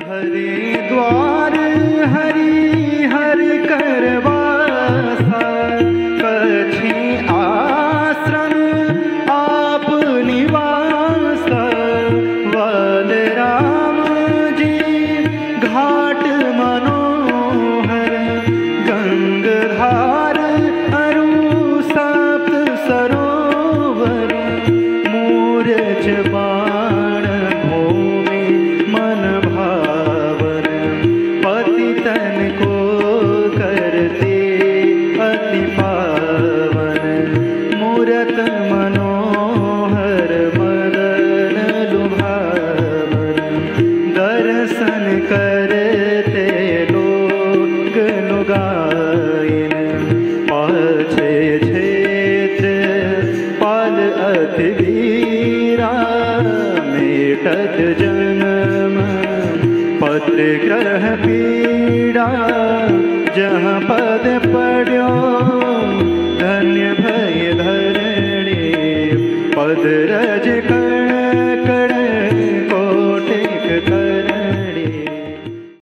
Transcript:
हरिद्वार हरि हर करवासा, कछी आश्रम आप निवास। बलराम जी घाट मनोहर, गंगाधार अरु सप्त सरोवर। मूरज बाण भूमि मन भावन, पतितन को करते अति पावन। मूरत मनोहर मदन लुभावन, दर्शन करते लोग लुगाइन। पाछे क्षेत्र पाल अति वीरा, मेटत जन्म पत्र ग्रह पीड़ा। जहाँ पद पड्यो धन्य भय धरणी, पद रज